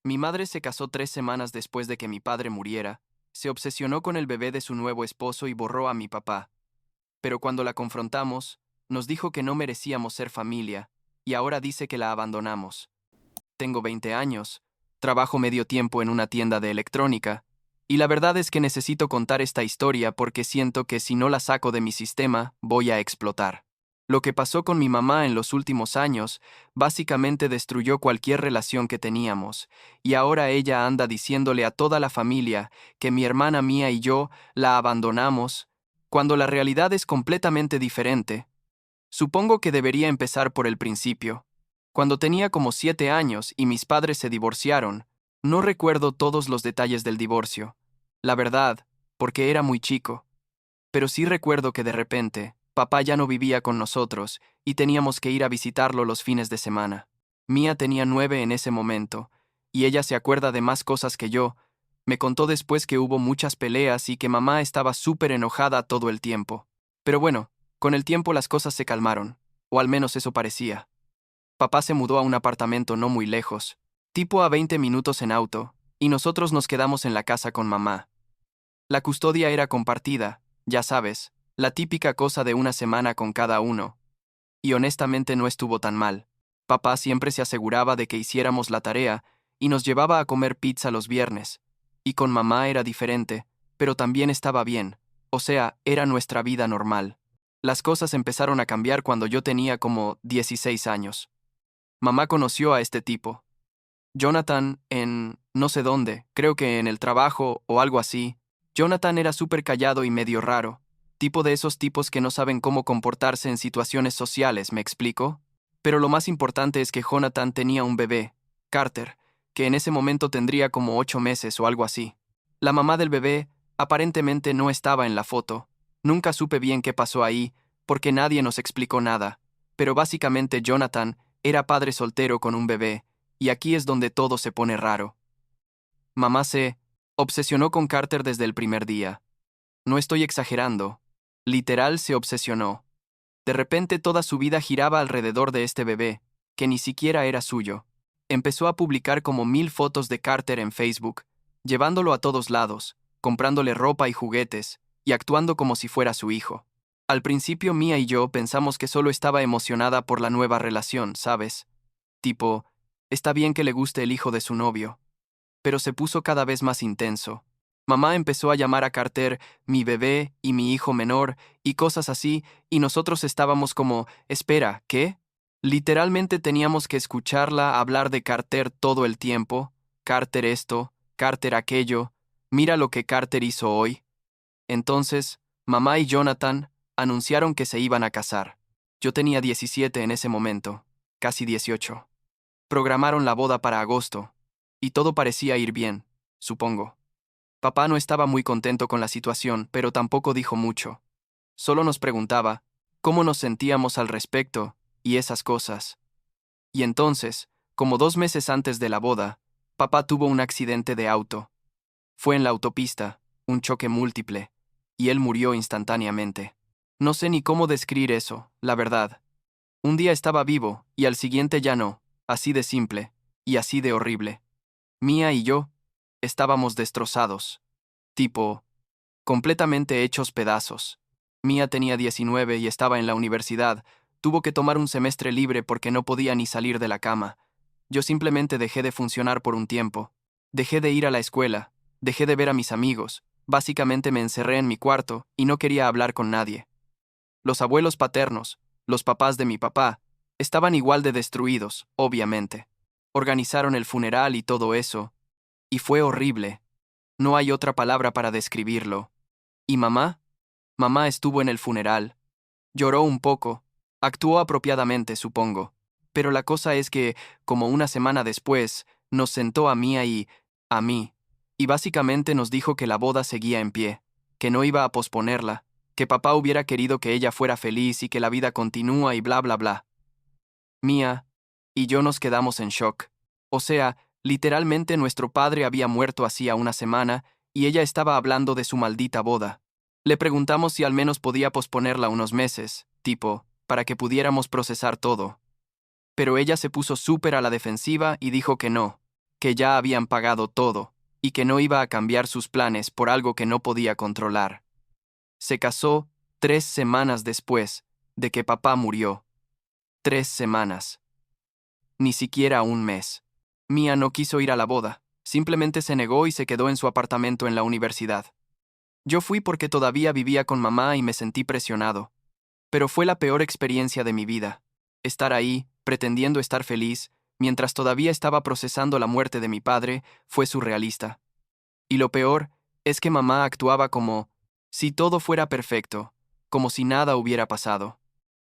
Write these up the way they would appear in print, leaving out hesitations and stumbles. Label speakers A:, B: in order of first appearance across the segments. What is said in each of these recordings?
A: Mi madre se casó 3 semanas después de que mi padre muriera, se obsesionó con el bebé de su nuevo esposo y borró a mi papá. Pero cuando la confrontamos, nos dijo que no merecíamos ser familia, y ahora dice que la abandonamos. Tengo 20 años, trabajo medio tiempo en una tienda de electrónica, y la verdad es que necesito contar esta historia porque siento que si no la saco de mi sistema, voy a explotar. Lo que pasó con mi mamá en los últimos años básicamente destruyó cualquier relación que teníamos, y ahora ella anda diciéndole a toda la familia que mi hermana mía y yo la abandonamos, cuando la realidad es completamente diferente. Supongo que debería empezar por el principio. Cuando tenía como 7 años y mis padres se divorciaron, no recuerdo todos los detalles del divorcio. La verdad, porque era muy chico. Pero sí recuerdo que de repente, papá ya no vivía con nosotros y teníamos que ir a visitarlo los fines de semana. Mía tenía 9 en ese momento, y ella se acuerda de más cosas que yo. Me contó después que hubo muchas peleas y que mamá estaba súper enojada todo el tiempo. Pero bueno, con el tiempo las cosas se calmaron, o al menos eso parecía. Papá se mudó a un apartamento no muy lejos, tipo a 20 minutos en auto, y nosotros nos quedamos en la casa con mamá. La custodia era compartida, ya sabes, la típica cosa de una semana con cada uno. Y honestamente no estuvo tan mal. Papá siempre se aseguraba de que hiciéramos la tarea y nos llevaba a comer pizza los viernes. Y con mamá era diferente, pero también estaba bien, o sea, era nuestra vida normal. Las cosas empezaron a cambiar cuando yo tenía como 16 años. Mamá conoció a este tipo, Jonathan, en no sé dónde, creo que en el trabajo o algo así. Jonathan era súper callado y medio raro, tipo de esos tipos que no saben cómo comportarse en situaciones sociales, ¿me explico? Pero lo más importante es que Jonathan tenía un bebé, Carter, que en ese momento tendría como 8 meses o algo así. La mamá del bebé aparentemente no estaba en la foto. Nunca supe bien qué pasó ahí, porque nadie nos explicó nada, pero básicamente Jonathan era padre soltero con un bebé, y aquí es donde todo se pone raro. Mamá se obsesionó con Carter desde el primer día. No estoy exagerando. Literal se obsesionó. De repente toda su vida giraba alrededor de este bebé, que ni siquiera era suyo. Empezó a publicar como 1000 fotos de Carter en Facebook, llevándolo a todos lados, comprándole ropa y juguetes, y actuando como si fuera su hijo. Al principio Mia y yo pensamos que solo estaba emocionada por la nueva relación, ¿sabes? Tipo, está bien que le guste el hijo de su novio. Pero se puso cada vez más intenso. Mamá empezó a llamar a Carter mi bebé y mi hijo menor y cosas así, y nosotros estábamos como, espera, ¿qué? Literalmente teníamos que escucharla hablar de Carter todo el tiempo. Carter esto, Carter aquello, mira lo que Carter hizo hoy. Entonces, mamá y Jonathan anunciaron que se iban a casar. Yo tenía 17 en ese momento, casi 18. Programaron la boda para agosto, y todo parecía ir bien, supongo. Papá no estaba muy contento con la situación, pero tampoco dijo mucho. Solo nos preguntaba cómo nos sentíamos al respecto, y esas cosas. Y entonces, como 2 meses antes de la boda, papá tuvo un accidente de auto. Fue en la autopista, un choque múltiple, y él murió instantáneamente. No sé ni cómo describir eso, la verdad. Un día estaba vivo, y al siguiente ya no, así de simple, y así de horrible. Mía y yo estábamos destrozados, tipo, completamente hechos pedazos. Mía tenía 19 y estaba en la universidad, tuvo que tomar un semestre libre porque no podía ni salir de la cama. Yo simplemente dejé de funcionar por un tiempo. Dejé de ir a la escuela, dejé de ver a mis amigos, básicamente me encerré en mi cuarto y no quería hablar con nadie. Los abuelos paternos, los papás de mi papá, estaban igual de destruidos, obviamente. Organizaron el funeral y todo eso, y fue horrible. No hay otra palabra para describirlo. ¿Y mamá? Mamá estuvo en el funeral. Lloró un poco. Actuó apropiadamente, supongo. Pero la cosa es que, como una semana después, nos sentó a Mía y a mí, y básicamente nos dijo que la boda seguía en pie, que no iba a posponerla, que papá hubiera querido que ella fuera feliz y que la vida continúa y bla bla bla. Mía y yo nos quedamos en shock. O sea, literalmente nuestro padre había muerto hacía una semana y ella estaba hablando de su maldita boda. Le preguntamos si al menos podía posponerla unos meses, tipo, para que pudiéramos procesar todo. Pero ella se puso súper a la defensiva y dijo que no. que ya habían pagado todo, y que no iba a cambiar sus planes por algo que no podía controlar. Se casó 3 semanas después de que papá murió. 3 semanas. Ni siquiera un mes. Mia no quiso ir a la boda, simplemente se negó y se quedó en su apartamento en la universidad. Yo fui porque todavía vivía con mamá y me sentí presionado. Pero fue la peor experiencia de mi vida. Estar ahí, pretendiendo estar feliz, mientras todavía estaba procesando la muerte de mi padre, fue surrealista. Y lo peor es que mamá actuaba como si todo fuera perfecto, como si nada hubiera pasado.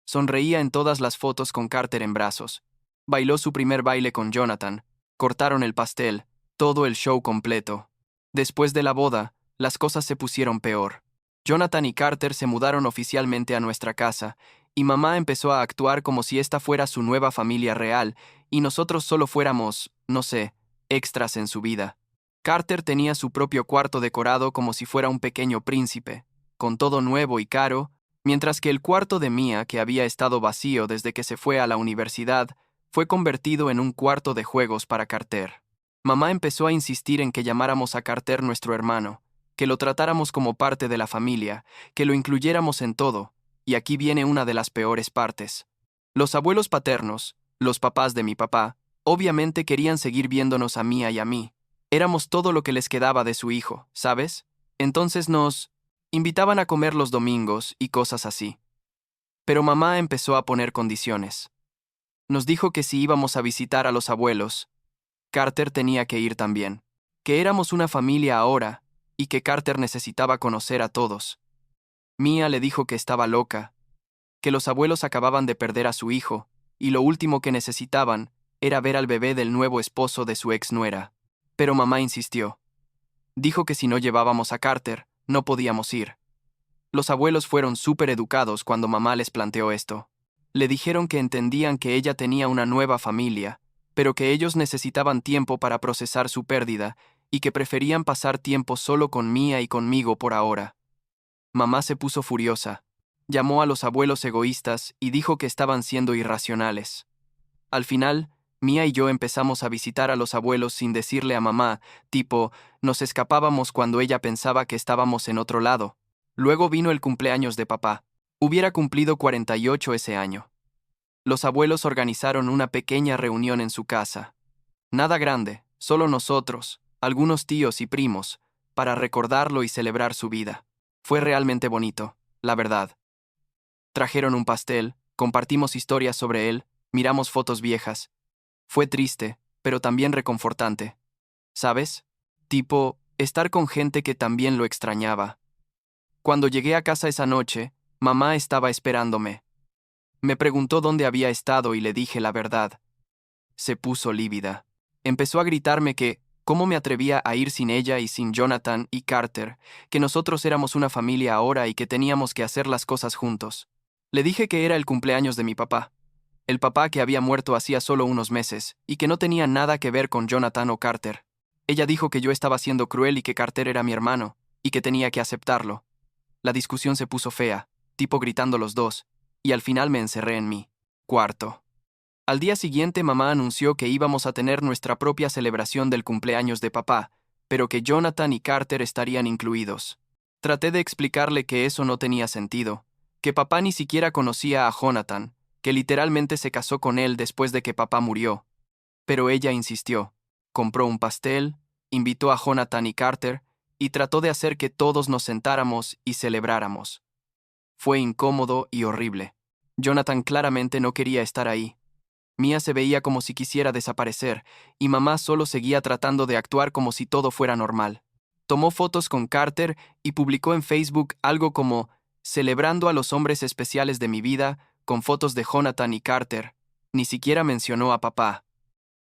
A: Sonreía en todas las fotos con Carter en brazos. Bailó su primer baile con Jonathan. Cortaron el pastel, todo el show completo. Después de la boda, las cosas se pusieron peor. Jonathan y Carter se mudaron oficialmente a nuestra casa, y mamá empezó a actuar como si esta fuera su nueva familia real, y nosotros solo fuéramos, no sé, extras en su vida. Carter tenía su propio cuarto decorado como si fuera un pequeño príncipe, con todo nuevo y caro, mientras que el cuarto de Mia, que había estado vacío desde que se fue a la universidad, fue convertido en un cuarto de juegos para Carter. Mamá empezó a insistir en que llamáramos a Carter nuestro hermano, que lo tratáramos como parte de la familia, que lo incluyéramos en todo, y aquí viene una de las peores partes. Los abuelos paternos, los papás de mi papá, obviamente querían seguir viéndonos a Mia y a mí. Éramos todo lo que les quedaba de su hijo, ¿sabes? Entonces nos invitaban a comer los domingos y cosas así. Pero mamá empezó a poner condiciones. Nos dijo que si íbamos a visitar a los abuelos, Carter tenía que ir también, que éramos una familia ahora y que Carter necesitaba conocer a todos. Mia le dijo que estaba loca, que los abuelos acababan de perder a su hijo y lo último que necesitaban era ver al bebé del nuevo esposo de su ex nuera. Pero mamá insistió. Dijo que si no llevábamos a Carter, no podíamos ir. Los abuelos fueron súper educados cuando mamá les planteó esto. Le dijeron que entendían que ella tenía una nueva familia, pero que ellos necesitaban tiempo para procesar su pérdida y que preferían pasar tiempo solo con Mia y conmigo por ahora. Mamá se puso furiosa. Llamó a los abuelos egoístas y dijo que estaban siendo irracionales. Al final, Mia y yo empezamos a visitar a los abuelos sin decirle a mamá, tipo, nos escapábamos cuando ella pensaba que estábamos en otro lado. Luego vino el cumpleaños de papá. Hubiera cumplido 48 ese año. Los abuelos organizaron una pequeña reunión en su casa. Nada grande, solo nosotros, algunos tíos y primos, para recordarlo y celebrar su vida. Fue realmente bonito, la verdad. Trajeron un pastel, compartimos historias sobre él, miramos fotos viejas. Fue triste, pero también reconfortante. ¿Sabes? Tipo, estar con gente que también lo extrañaba. Cuando llegué a casa esa noche, mamá estaba esperándome. Me preguntó dónde había estado y le dije la verdad. Se puso lívida. Empezó a gritarme que, cómo me atrevía a ir sin ella y sin Jonathan y Carter, que nosotros éramos una familia ahora y que teníamos que hacer las cosas juntos. Le dije que era el cumpleaños de mi papá. El papá que había muerto hacía solo unos meses, y que no tenía nada que ver con Jonathan o Carter. Ella dijo que yo estaba siendo cruel y que Carter era mi hermano, y que tenía que aceptarlo. La discusión se puso fea, tipo gritando los dos, y al final me encerré en mi cuarto. Al día siguiente mamá anunció que íbamos a tener nuestra propia celebración del cumpleaños de papá, pero que Jonathan y Carter estarían incluidos. Traté de explicarle que eso no tenía sentido, que papá ni siquiera conocía a Jonathan, que literalmente se casó con él después de que papá murió. Pero ella insistió. Compró un pastel, invitó a Jonathan y Carter, y trató de hacer que todos nos sentáramos y celebráramos. Fue incómodo y horrible. Jonathan claramente no quería estar ahí. Mia se veía como si quisiera desaparecer, y mamá solo seguía tratando de actuar como si todo fuera normal. Tomó fotos con Carter y publicó en Facebook algo como «Celebrando a los hombres especiales de mi vida», con fotos de Jonathan y Carter. Ni siquiera mencionó a papá.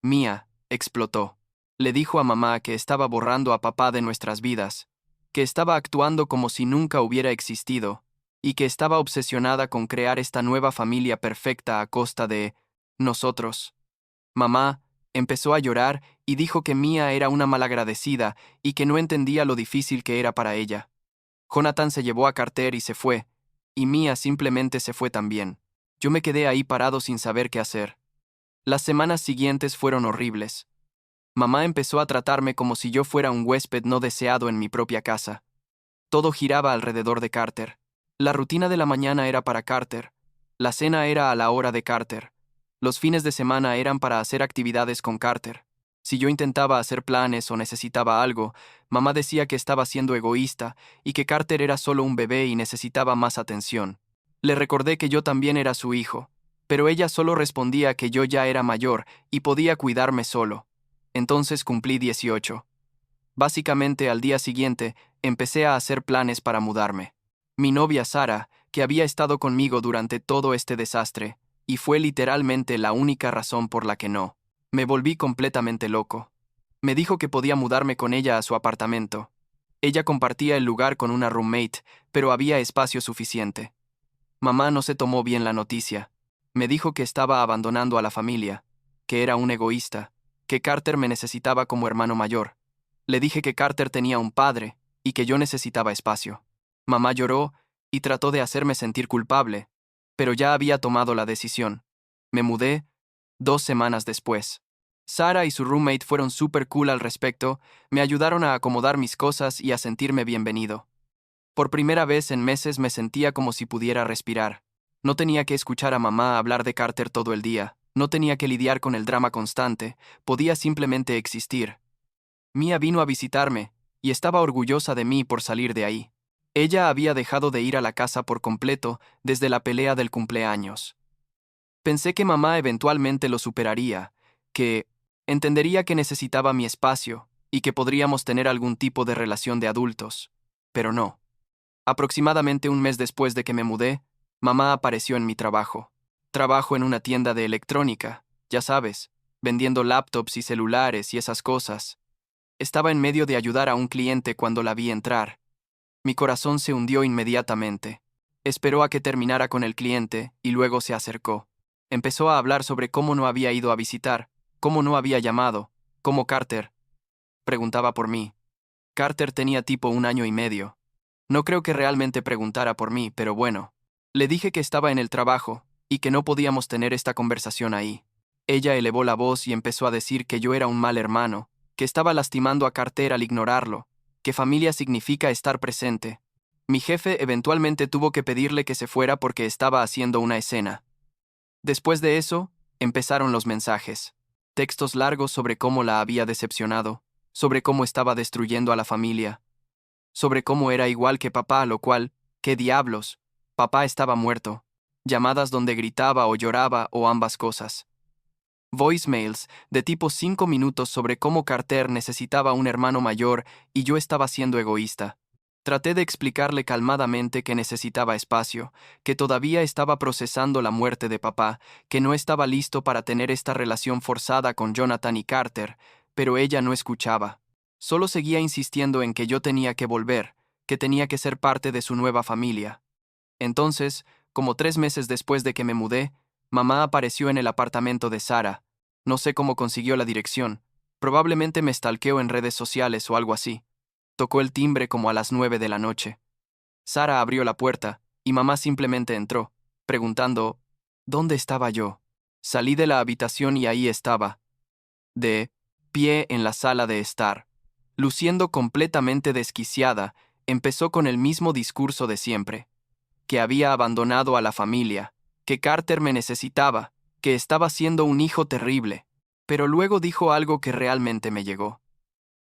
A: Mia explotó. Le dijo a mamá que estaba borrando a papá de nuestras vidas, que estaba actuando como si nunca hubiera existido, y que estaba obsesionada con crear esta nueva familia perfecta a costa de nosotros. Mamá empezó a llorar y dijo que Mia era una malagradecida y que no entendía lo difícil que era para ella. Jonathan se llevó a Carter y se fue, y Mia simplemente se fue también. Yo me quedé ahí parado sin saber qué hacer. Las semanas siguientes fueron horribles. Mamá empezó a tratarme como si yo fuera un huésped no deseado en mi propia casa. Todo giraba alrededor de Carter. La rutina de la mañana era para Carter. La cena era a la hora de Carter. Los fines de semana eran para hacer actividades con Carter. Si yo intentaba hacer planes o necesitaba algo, mamá decía que estaba siendo egoísta y que Carter era solo un bebé y necesitaba más atención. Le recordé que yo también era su hijo, pero ella solo respondía que yo ya era mayor y podía cuidarme solo. Entonces cumplí 18. Básicamente al día siguiente, empecé a hacer planes para mudarme. Mi novia Sara, que había estado conmigo durante todo este desastre, y fue literalmente la única razón por la que no. Me volví completamente loco. Me dijo que podía mudarme con ella a su apartamento. Ella compartía el lugar con una roommate, pero había espacio suficiente. Mamá no se tomó bien la noticia. Me dijo que estaba abandonando a la familia, que era un egoísta, que Carter me necesitaba como hermano mayor. Le dije que Carter tenía un padre y que yo necesitaba espacio. Mamá lloró y trató de hacerme sentir culpable, pero ya había tomado la decisión. Me mudé 2 semanas después. Sara y su roommate fueron súper cool al respecto, me ayudaron a acomodar mis cosas y a sentirme bienvenido. Por primera vez en meses me sentía como si pudiera respirar. No tenía que escuchar a mamá hablar de Carter todo el día, no tenía que lidiar con el drama constante, podía simplemente existir. Mia vino a visitarme, y estaba orgullosa de mí por salir de ahí. Ella había dejado de ir a la casa por completo desde la pelea del cumpleaños. Pensé que mamá eventualmente lo superaría, que entendería que necesitaba mi espacio y que podríamos tener algún tipo de relación de adultos. Pero no. Aproximadamente un mes después de que me mudé, mamá apareció en mi trabajo. Trabajo en una tienda de electrónica, ya sabes, vendiendo laptops y celulares y esas cosas. Estaba en medio de ayudar a un cliente cuando la vi entrar. Mi corazón se hundió inmediatamente. Esperó a que terminara con el cliente y luego se acercó. Empezó a hablar sobre cómo no había ido a visitar, cómo no había llamado, cómo Carter preguntaba por mí. Carter tenía tipo 1 año y medio. No creo que realmente preguntara por mí, pero bueno. Le dije que estaba en el trabajo y que no podíamos tener esta conversación ahí. Ella elevó la voz y empezó a decir que yo era un mal hermano, que estaba lastimando a Carter al ignorarlo, que familia significa estar presente. Mi jefe eventualmente tuvo que pedirle que se fuera porque estaba haciendo una escena. Después de eso, empezaron los mensajes. Textos largos sobre cómo la había decepcionado, sobre cómo estaba destruyendo a la familia, sobre cómo era igual que papá, lo cual, ¿qué diablos? Papá estaba muerto. Llamadas donde gritaba o lloraba o ambas cosas. Voicemails de tipo 5 minutos sobre cómo Carter necesitaba un hermano mayor y yo estaba siendo egoísta. Traté de explicarle calmadamente que necesitaba espacio, que todavía estaba procesando la muerte de papá, que no estaba listo para tener esta relación forzada con Jonathan y Carter, pero ella no escuchaba. Solo seguía insistiendo en que yo tenía que volver, que tenía que ser parte de su nueva familia. Entonces, como 3 meses después de que me mudé, mamá apareció en el apartamento de Sara. No sé cómo consiguió la dirección. Probablemente me stalkeó en redes sociales o algo así. Tocó el timbre como a las 9 de la noche. Sara abrió la puerta, y mamá simplemente entró, preguntando, ¿dónde estaba yo? Salí de la habitación y ahí estaba, de pie en la sala de estar. Luciendo completamente desquiciada, empezó con el mismo discurso de siempre, que había abandonado a la familia, que Carter me necesitaba, que estaba siendo un hijo terrible. Pero luego dijo algo que realmente me llegó.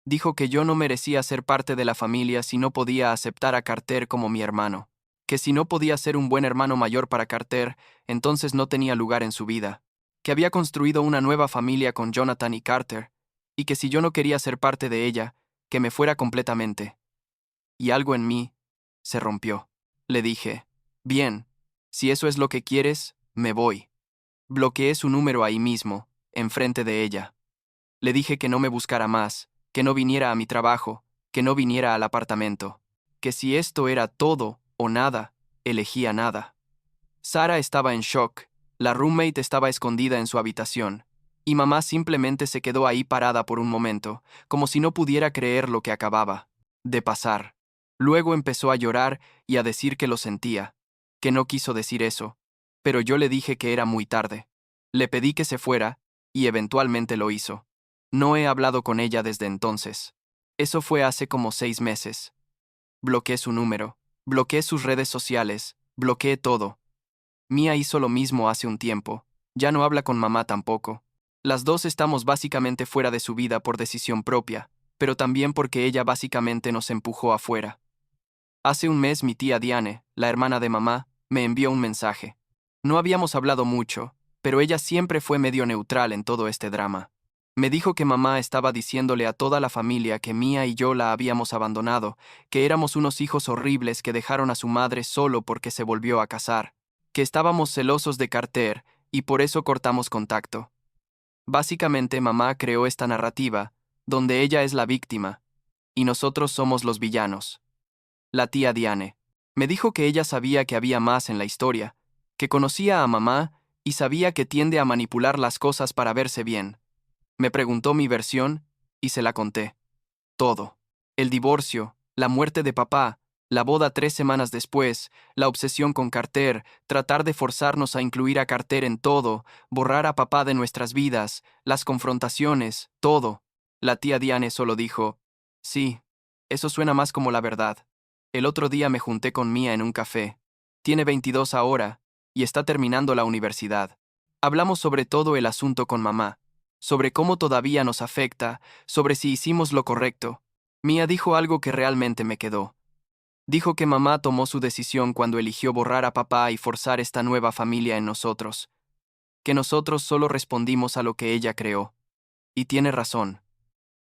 A: Dijo que yo no merecía ser parte de la familia si no podía aceptar a Carter como mi hermano, que si no podía ser un buen hermano mayor para Carter, entonces no tenía lugar en su vida, que había construido una nueva familia con Jonathan y Carter, y que si yo no quería ser parte de ella, que me fuera completamente. Y algo en mí se rompió. Le dije, bien, si eso es lo que quieres, me voy. Bloqueé su número ahí mismo, enfrente de ella. Le dije que no me buscara más, que no viniera a mi trabajo, que no viniera al apartamento, que si esto era todo o nada, elegía nada. Sara estaba en shock, la roommate estaba escondida en su habitación, y mamá simplemente se quedó ahí parada por un momento, como si no pudiera creer lo que acababa de pasar. Luego empezó a llorar y a decir que lo sentía, que no quiso decir eso, pero yo le dije que era muy tarde. Le pedí que se fuera, y eventualmente lo hizo. No he hablado con ella desde entonces. Eso fue hace como 6 meses. Bloqueé su número, bloqueé sus redes sociales, bloqueé todo. Mía hizo lo mismo hace un tiempo. Ya no habla con mamá tampoco. Las dos estamos básicamente fuera de su vida por decisión propia, pero también porque ella básicamente nos empujó afuera. Hace un mes mi tía Diane, la hermana de mamá, me envió un mensaje. No habíamos hablado mucho, pero ella siempre fue medio neutral en todo este drama. Me dijo que mamá estaba diciéndole a toda la familia que Mía y yo la habíamos abandonado, que éramos unos hijos horribles que dejaron a su madre solo porque se volvió a casar, que estábamos celosos de Carter y por eso cortamos contacto. Básicamente mamá creó esta narrativa, donde ella es la víctima, y nosotros somos los villanos. La tía Diane me dijo que ella sabía que había más en la historia, que conocía a mamá y sabía que tiende a manipular las cosas para verse bien. Me preguntó mi versión y se la conté. Todo. El divorcio, la muerte de papá, la boda 3 semanas después, la obsesión con Carter, tratar de forzarnos a incluir a Carter en todo, borrar a papá de nuestras vidas, las confrontaciones, todo. La tía Diane solo dijo, sí, eso suena más como la verdad. El otro día me junté con Mía en un café. Tiene 22 ahora, y está terminando la universidad. Hablamos sobre todo el asunto con mamá, sobre cómo todavía nos afecta, sobre si hicimos lo correcto. Mía dijo algo que realmente me quedó. Dijo que mamá tomó su decisión cuando eligió borrar a papá y forzar esta nueva familia en nosotros, que nosotros solo respondimos a lo que ella creó. Y tiene razón.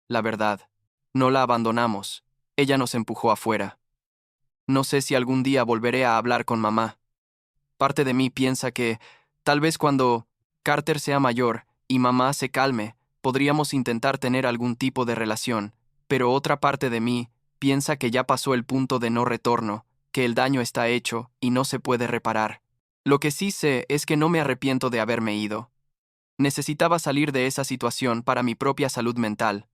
A: La verdad. No la abandonamos. Ella nos empujó afuera. No sé si algún día volveré a hablar con mamá. Parte de mí piensa que, tal vez cuando Carter sea mayor y mamá se calme, podríamos intentar tener algún tipo de relación, pero otra parte de mí piensa que ya pasó el punto de no retorno, que el daño está hecho y no se puede reparar. Lo que sí sé es que no me arrepiento de haberme ido. Necesitaba salir de esa situación para mi propia salud mental.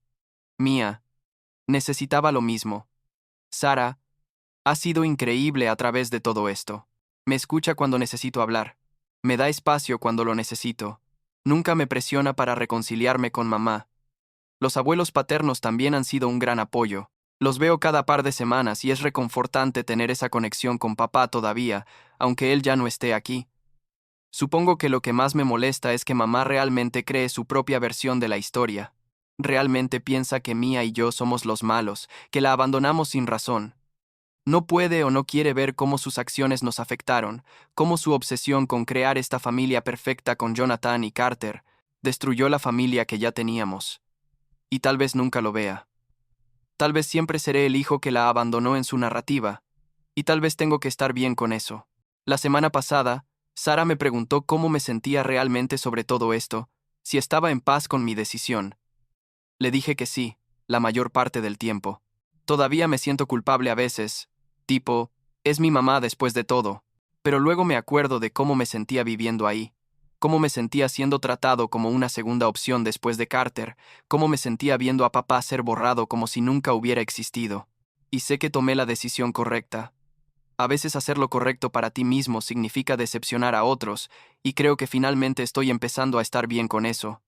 A: Mía necesitaba lo mismo. Sara ha sido increíble a través de todo esto. Me escucha cuando necesito hablar. Me da espacio cuando lo necesito. Nunca me presiona para reconciliarme con mamá. Los abuelos paternos también han sido un gran apoyo. Los veo cada par de semanas y es reconfortante tener esa conexión con papá todavía, aunque él ya no esté aquí. Supongo que lo que más me molesta es que mamá realmente cree su propia versión de la historia. Realmente piensa que Mía y yo somos los malos, que la abandonamos sin razón. No puede o no quiere ver cómo sus acciones nos afectaron, cómo su obsesión con crear esta familia perfecta con Jonathan y Carter destruyó la familia que ya teníamos. Y tal vez nunca lo vea. Tal vez siempre seré el hijo que la abandonó en su narrativa, y tal vez tengo que estar bien con eso. La semana pasada, Sara me preguntó cómo me sentía realmente sobre todo esto, si estaba en paz con mi decisión. Le dije que sí, la mayor parte del tiempo. Todavía me siento culpable a veces, tipo, es mi mamá después de todo, pero luego me acuerdo de cómo me sentía viviendo ahí, cómo me sentía siendo tratado como una segunda opción después de Carter, cómo me sentía viendo a papá ser borrado como si nunca hubiera existido. Y sé que tomé la decisión correcta. A veces hacer lo correcto para ti mismo significa decepcionar a otros, y creo que finalmente estoy empezando a estar bien con eso.